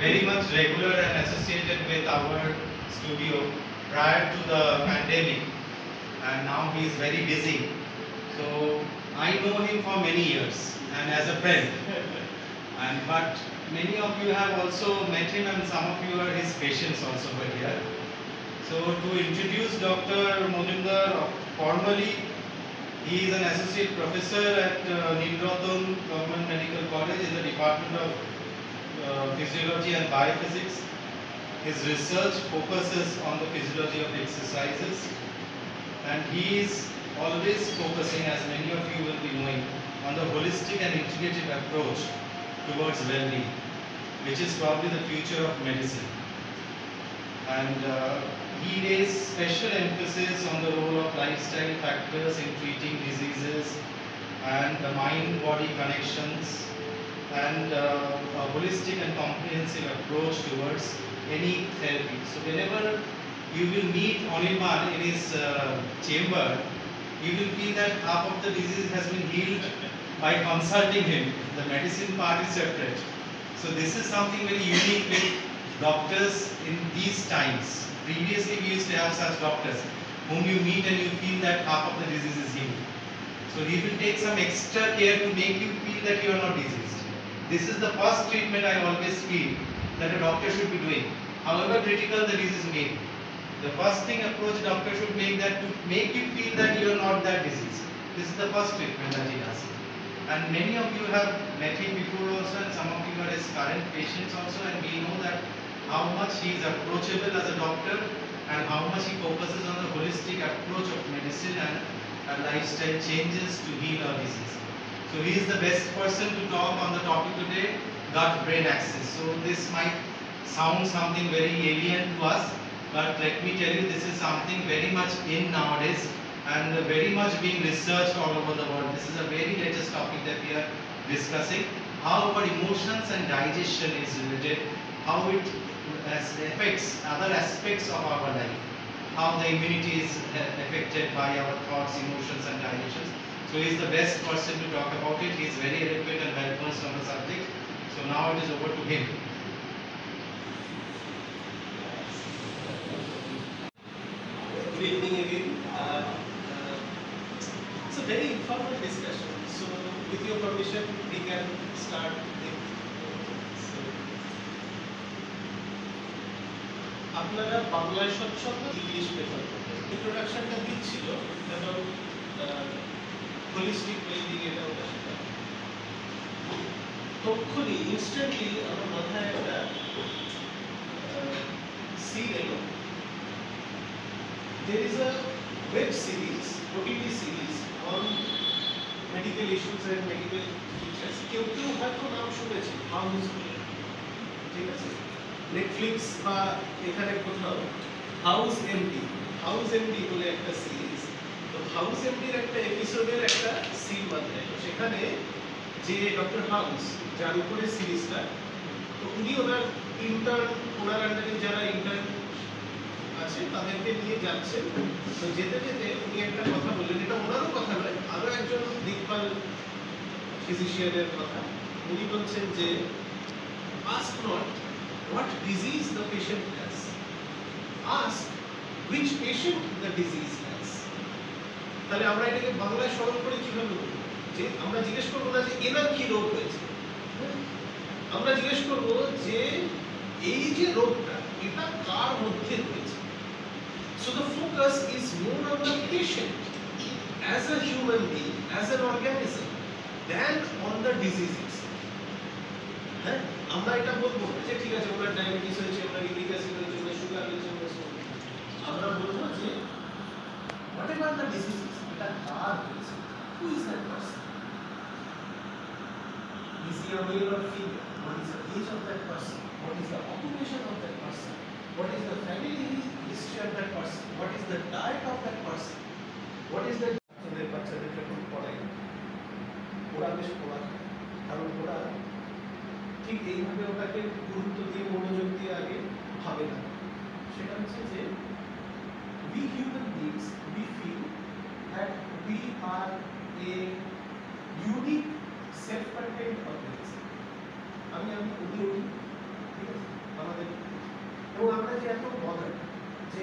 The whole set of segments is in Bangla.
very much regular and associated with our studio prior to the pandemic, and now he is very busy. So I know him for many years and as a friend. But many of you have also met him, and some of you are his patients also over here. So to introduce Dr. Mojumdar formally, he is an associate professor at Neelratan Government Medical College in the Department of Physiology and Biophysics. His research focuses on the physiology of exercises, and he is always focusing, as many of you will be knowing, on the holistic and integrative approach towards well-being, which is probably the future of medicine. And he lays special emphasis on the role of lifestyle factors in treating diseases and the mind-body connections, and a holistic and comprehensive approach towards any therapy. So whenever you will meet Anirban in his chamber, you will feel that half of the disease has been healed by consulting him. The medicine part is separate. So this is something very unique with doctors in these times. Previously we used to have such doctors whom you meet and you feel that half of the disease is healed. So he will take some extra care to make you feel that you are not diseased. This is the first treatment I always feel that a doctor should be doing. However critical the disease may be, the first thing approach doctor should make that to make you feel that you are not that diseased. This is the first treatment that he does. And many of you have met him before also, and some of you are his current patients also, and we know that how much he is approachable as a doctor and how much he focuses on the holistic approach of medicine and lifestyle changes to heal our disease. So he is the best person to talk on the topic today, gut-brain axis. So this might sound something very alien to us, but let me tell you, this is something very much in nowadays and very much being researched all over the world. This is a very latest topic that we are discussing, how our emotions and digestion is related, how it affects other aspects of our life, how the immunity is affected by our thoughts, emotions and digestions. So he is the best person to talk about it. He is very eloquent and well versed on the subject. So now it is over to him. Good evening again. It's a very informal discussion. So with your permission, we can start it. আপনারা বাংলায় সচ্ছন্দ, ইংলিশ প্রেফার করবেন। ইন্ট্রোডাকশনটা দিচ্ছিল কারণ হোলিস্টিক ওয়েলবিং এটা ওটা সেটা তখনই ইনস্ট্যান্টলি আমার মাথায় একটা সিন এলো। There is a web series, OTT series on medical issues and medical features. কেউ কেউ হয়তো নাম শুনেছে, হাউস বলে, ঠিক আছে? নেটফ্লিক্স বা এখানে কোথাও হাউস এমডি বলে একটা সিরিজ। তো হাউস এমডির একটা এপিসোডের একটা সিন বানায়, সেখানে যে ডক্টর হাউস যার উপরে সিরিজটা, তো উনি ওনার আন্ডারে যারা ইন্টার্ন আছে তাদেরকে নিয়ে যাচ্ছেন। তো যেতে যেতে উনি একটা কথা বললেন, এটা ওনারও কথা নয়, আরো একজন দিকপাল ফিজিশিয়ানের কথা। উনি বলছেন যে ask not what disease the patient has, ask which patient the disease has. তাহলে আমরা এটাকে বাংলায় সরল করে কিভাবে বলবো? যে আমরা জিজ্ঞেস করবো না যে এনার কি রোগ হয়েছে, আমরা জিজ্ঞেস করবো যে এই যে রোগটা এটা কার মধ্যে হয়েছে। So the focus is more on the patient as a human being, as an organism, than on the diseases. হ্যাঁ, আমরা এটা বলবো যে ঠিক আছে ওনার ডায়াবেটিস হয়েছে, ওনার ইউরিক অ্যাসিড হয়েছে, ওনার সুগার হয়েছে, আমরা বলবো যে whatever the diseases, এটা কার হয়েছে, who is that person? Is he a male or female? What is the age of that person? What is the occupation of that person? What is the family history of that person? What is the diet of that person? What is the বাচ্চাদের যখন পড়ায় ওরা বেশ পড়া, কারণ ওরা ঠিক এইভাবে ওটাকে গুরুত্ব দিয়ে মনোযোগ দিয়ে আগে ভাবে না। সেটা হচ্ছে যে we human beings, we feel that we are a unique self-contained organism. আমি উঠি, ঠিক আছে? যে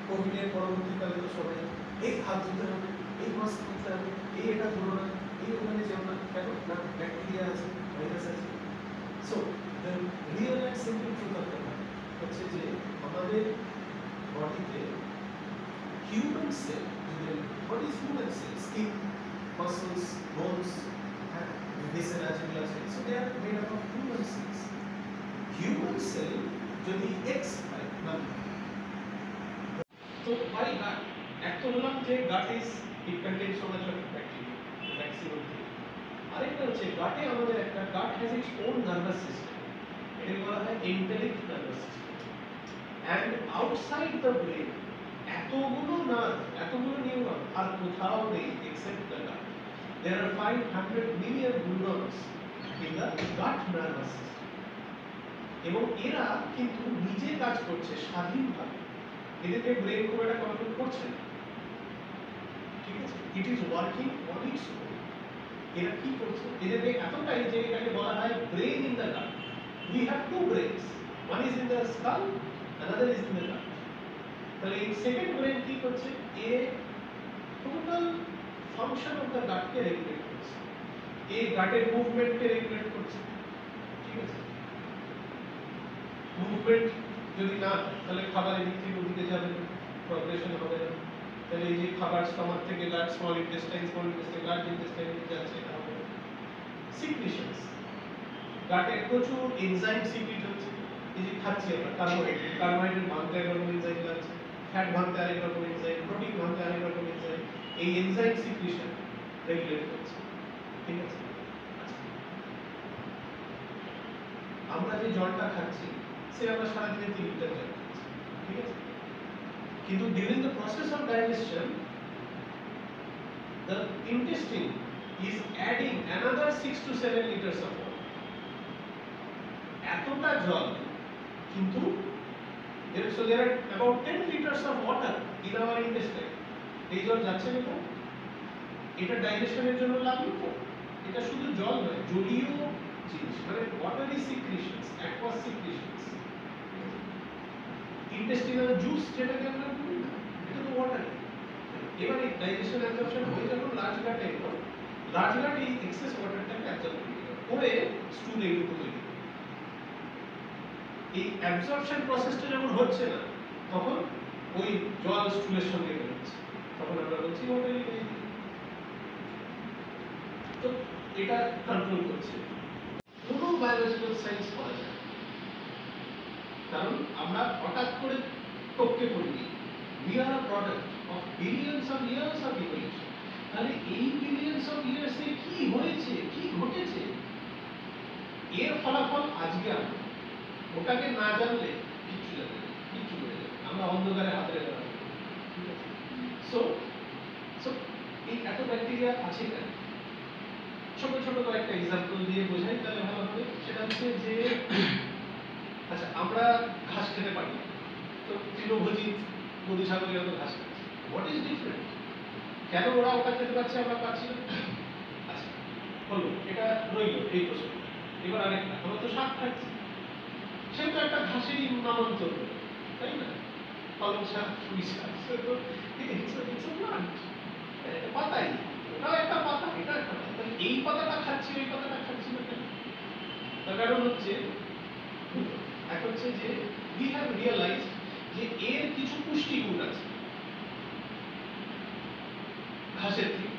কোভিডের পরবর্তীকালে তো সবাই এই হাত ধুতে হবে, এই মাস্ক করতে হবে, এই এটা ধরো না, এই ওখানে যেও না, কেন না ব্যাকটেরিয়া আছে, ভাইরাস আছে। So the real and simple truth of the matter হচ্ছে যে আমাদের বডিতে human cell, what is human cell? Skin, muscles, bones, হ্যাঁ, ভিসেরা যেগুলো আছে, so they are made up of human cells. Human cell যদি এক্স হয় না, তো বাই গাট এক তো বললাম যে gut is it contains so much of bacteria, maximum thing. আরেকটা হচ্ছে গাটে আমাদের একটা gut has its on nervous system, এটাকে বলা হয় enteric nervous system. And outside the brain এতগুলো নার্ভ, এতগুলো নিউরন আর কোথাও নেই except the gut. There are 500 million neurons in the gut nervous system. এবং এরা কিন্তু নিজে কাজ করছে স্বাধীনভাবে, এদেরকে ব্রেন খুব একটা কন্ট্রোল করছে না, ঠিক আছে? It is working on its own. এরা কি করছে? এদেরকে এতটাই যে এটাকে বলা হয় brain in the gut. We have two brains, one is in the skull, another is in the gut. তাহলে এই সেকেন্ড ব্রেন কি করছে? A total function of the গাটকে রেগুলেট করছে, এই গাটের মুভমেন্টকে রেগুলেট করছে, ঠিক আছে? মুভমেন্ট যদি না হয় তাহলে খাবার এদিক থেকে ওদিকে যাবে না, প্রগ্রেশন হবে না। তাহলে এই যে খাবার স্টমাক থেকে গাট, স্মল ইন্টেস্টাইন গাট, ইন্টেস্টাইনে যাচ্ছে, এটা হবে না। সিক্রিশনস, গাটে প্রচুর এনজাইম সিক্রিট হচ্ছে। এই যে খাচ্ছি আমরা কার্বোহাইড্রেট ভাঙতে এক রকম এনজাইম লাগছে, ফ্যাট ভাঙতে আরেক রকম এনজাইম, প্রোটিন ভাঙতে আরেক রকম এনজাইম। এই এনজাইম সিক্রিশন রেগুলেট করছে, ঠিক আছে? আমরা যে জলটা খাচ্ছি সে আমরা সারাদিনে 3 লিটার জল খাচ্ছি, ঠিক আছে? কিন্তু during the process of digestion the intestine is adding another 6 to 7 liters of water. এতটা জল কিন্তু so there are about 10 liters of water in our intestine. এই জল যাচ্ছে না তো, এটা ডাইজেশনের জন্য লাগলো তো, এটা শুধু জল নয়, জলীয় জিনিস, মানে ওয়াটারি সিক্রিশনস, অ্যাকোয়াস সিক্রিশনস। ইন্টেস্টিনাল জুস যেটাকে আমরা বলি না, এটা তো ওয়াটার। এবার এই ডাইজেশন অ্যাবজর্পশন হয়ে যখন লার্জ গাটে এলো, লার্জ গাট এই এক্সেস ওয়াটারটাকে অ্যাবজর্ব করে স্টুল এগুলো তৈরি করে। এই অ্যাবজর্পশন প্রসেসটা যখন হচ্ছে না, তখন ওই জল স্টুলের সঙ্গে বেরোচ্ছে, তখন আমরা বলছি ওয়াটারি ডাইজেশন। তো এটা কন্ট্রোল করছে। কোনো বায়োলজিক্যাল সায়েন্স করা যায়, কারণ আমরা হঠাৎ করে টপকে পড়িনি। We are a product of billions of years of evolution. তাহলে এই billions of years এ কি হয়েছে, কি ঘটেছে, এর ফলাফল আজকে আমরা, ওটাকে না জানলে কিচ্ছু জানি না, কিচ্ছু বোঝা যাবে না, আমরা অন্ধকারে হাতের বেড়া, ঠিক আছে? সো এই এত ব্যাকটেরিয়া আছে কেন? ছোট ছোট কয়েকটা এক্সাম্পল দিয়ে বোঝাই তাহলে ভালো হবে। সেটা হচ্ছে যে আচ্ছা, আমরা ঘাস খেতে পারি, তো তৃণভোজী গরু ছাগলের মতো ঘাস খাচ্ছে। What is different? কেন ওরা ওটা খেতে পারছে, আমরা পাচ্ছি না? আচ্ছা, হলো, এটা রইল এই প্রশ্ন। এবার আরেকটা, আমরা তো শাক খাচ্ছি, সে তো একটা ঘাসেরই নামান্তর, তাই না? পালং শাক, পুঁই শাক, সে তো পাতাই, ওটাও একটা পাতা, এটা একটা পাতা। তাহলে এই পাতাটা খাচ্ছি, ওই পাতাটা খাচ্ছি না কেন? তার কারণ হচ্ছে, এক হচ্ছে যে we have realized যে এর কিছু পুষ্টিগুণ আছে ঘাসের থেকে।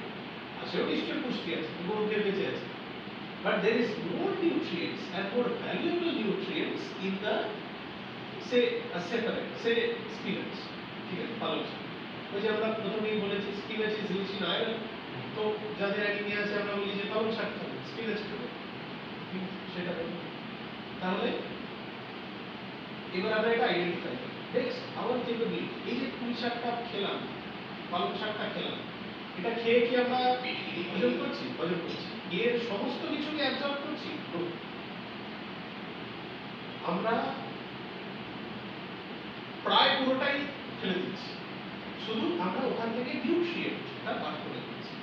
ঘাসেও নিশ্চয় পুষ্টি আছে, গরুকে বেঁচে আছে, but there is more nutrients and more valuable nutrients in the say a separate say spinach, ঠিক আছে? পালং শাক, ওই যে আমরা প্রথমেই বলেছি spinach is rich in iron, তো যাদের অ্যানিমিয়া আছে আমরা বলি যে পালং শাক খাবো, স্পিনাচ খাবো, সেটা বলি। তাহলে এবার আমরা এটা আইডেন্টিফাই করি। নেক্সট আওয়ার কেপেবিলিটি, এই যে পুঁই শাকটা খেলাম, পালং শাকটা খেলাম, এটা খেয়ে কি আমরা হজম করছি? হজম করছি। এর সমস্ত কিছুকে অ্যাবজর্ব করছি? আমরা প্রায় পুরোটাই ফেলে দিচ্ছি, শুধু আমরা ওখান থেকে নিউট্রিয়েন্টটা বার করে দিচ্ছি।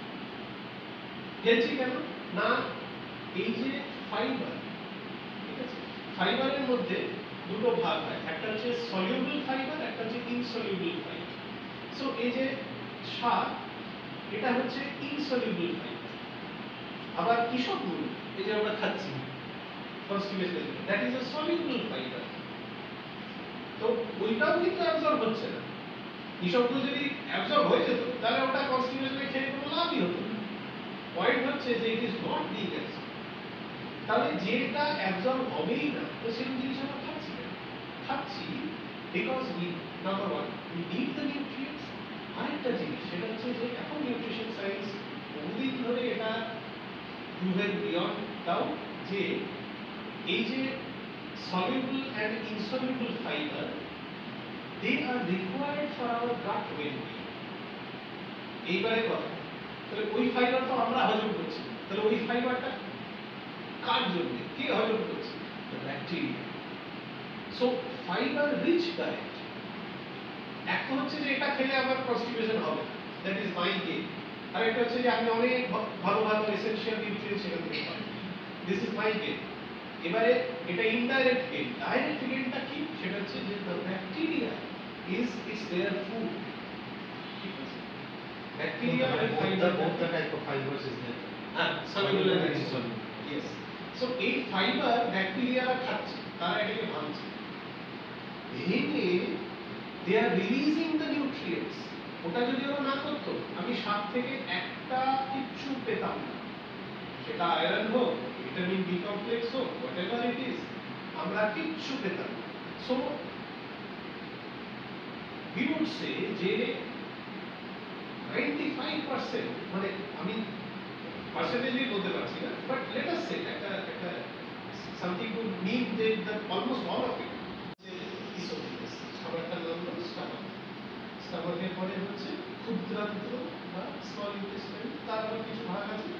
ফেলছি কেন না, এই যে ফাইবার, ঠিক আছে, ফাইবারের মধ্যে দুটো ভাগ হয়, একটা হচ্ছে সলিউবল ফাইবার, একটা হচ্ছে ইনসলিউবল ফাইবার। সো এই যে শাক, এটা হচ্ছে ইনসলিউবল ফাইবার। আবার ইসবগুল, এই যে আমরা খাচ্ছি কনস্টিপেশনের জন্য, that is a soluble fibre. তো ওইটাও কিন্তু অ্যাবজর্ব হচ্ছে না। ইসবগুলো যদি অ্যাবজর্ব হয়ে যেত তাহলে ওটা কনস্টিপেশনে খেয়ে কোনো লাভই হতো না। পয়েন্ট হচ্ছে যে it is not being absorb. তাহলে যেটা অ্যাবজর্ব হবেই না, তো সেরকম জিনিস আমরা খাচ্ছি কেন? খাচ্ছি because we, number one, we need the nutrients. আরেকটা জিনিস সেটা হচ্ছে যে এখন নিউট্রিশন সায়েন্স বহুদিন ধরে এটা প্রুভেন বিয়ন্ড ডাউট যে এই যে soluble and insoluble fiber, they are required for our gut well-being. এইবারে কথা, তাহলে ওই ফাইবার তো আমরা হজম করছি, তাহলে ওই ফাইবারটা কার জন্য, কে হজম করছে? Bacteria. So fibre rich diet. একটা হচ্ছে যে এটা খেলে আমার কনস্টিপেশন হবে, দ্যাট ইজ মাই গেইন। আর একটা হচ্ছে যে আমি অনেক ভালো ভালো এসেনশিয়াল নিউট্রিয়েন্টস সেখান থেকে পাই, দিস ইজ মাই গেইন। এবারে এটা ইনডাইরেক্ট গেইন। ডাইরেক্ট গেইনটা কি? সেটা হচ্ছে যে the bacteria is their food. ঠিক আছে, ব্যাকটেরিয়া আর fibre, both the type of fibers is there. soluble and and insoluble. Yes. So এই ফাইবার ব্যাকটেরিয়ারা খাচ্ছে, তারা এটাকে ভাঙছে, ভেঙে they are releasing the nutrients. ওটা যদি ওরা না করতো, আমি সাপ থেকে একটা কিচ্ছু পেতাম না। সেটা আয়রন হোক, ভিটামিন বি কমপ্লেক্স হোক, হোয়াটএভার ইট ইজ, আমরা কিচ্ছু পেতাম না। সো we would say যে 95%, মানে আমি পার্সেন্টেজই বলতে পারছি না, বাট লেট আস সে একটা সামথিং টু মিন যে almost all of it oesophagus, খাবারটার নাম হলো স্টামাক। স্টামাকের পরে হচ্ছে ক্ষুদ্রান্ত্র বা স্মল ইন্টেস্টাইন, তার আবার কিছু ভাগ আছে।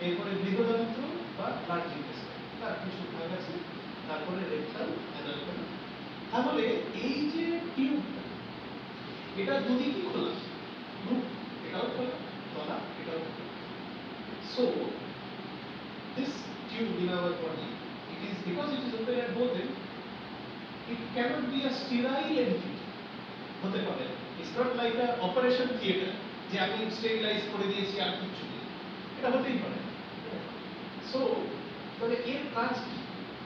এরপরে বৃহদান্ত্র বা লার্জ ইন্টেস্টাইন, তার কিছু ভাগ আছে। তারপরে রেকটাল, অ্যানাল ক্যানাল। তাহলে এই যে টিউবটা, এটা দুদিকই খোলা, মুখ এটাও খোলা, গলা এটাও খোলা। So this tube in our body, it is because it is open at both ends, it cannot be a sterile entity. হতে পারে, it's not like a operation theater যে আমি স্টেরিলাইজ করে দিয়েছি আর কিছু নেই, এটা হতেই পারে না। সো তাহলে এর কাজ কি?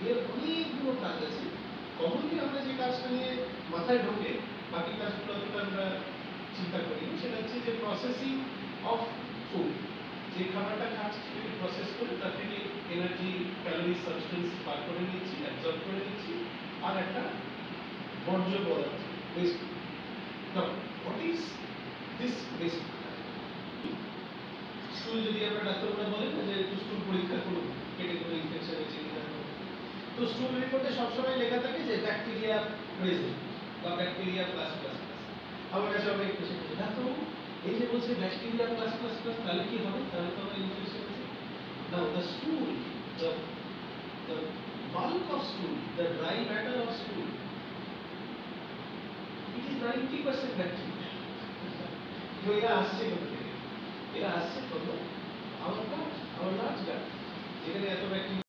এর অনেকগুলো কাজ আছে। কমনলি আমরা যে কাজটা নিয়ে মাথায় ঢোকে, বাকি কাজগুলো অতটা আমরা চিন্তা করি, সেটা হচ্ছে যে প্রসেসিং অফ ফুড। যে খাবারটা খাচ্ছি সেটাকে প্রসেস করে তার থেকে এনার্জি, ক্যালোরি, সাবস্টেন্স বার করে নিচ্ছি, অ্যাবজর্ব করে নিচ্ছি, আর একটা বর্জ্য পদার্থ, West. Now what is this West? স্টুল যদি আমরা ডাক্তাররা বলেন না যে একটু স্টুল পরীক্ষা করুন, পেটে কোনো ইনফেকশন হয়েছে কিনা, তো স্টুল রিপোর্টে সবসময় লেখা থাকে যে ব্যাকটেরিয়া প্রেজেন্ট বা ব্যাকটেরিয়া প্লাস প্লাস প্লাস। আমার কাছে অনেক কিছু ডাক্তার এই যে বলছে ব্যাকটেরিয়া প্লাস প্লাস প্লাস, তাহলে কি হবে? তাহলে তো আমার ইনফেকশন হয়েছে। Now the stool, the bulk of stool, the dry matter of stool, it is 90% bacteria. তো এরা আসছে কোথা থেকে? এরা আসছে from our gut, our large gut, যেখানে এত ব্যাকটেরিয়া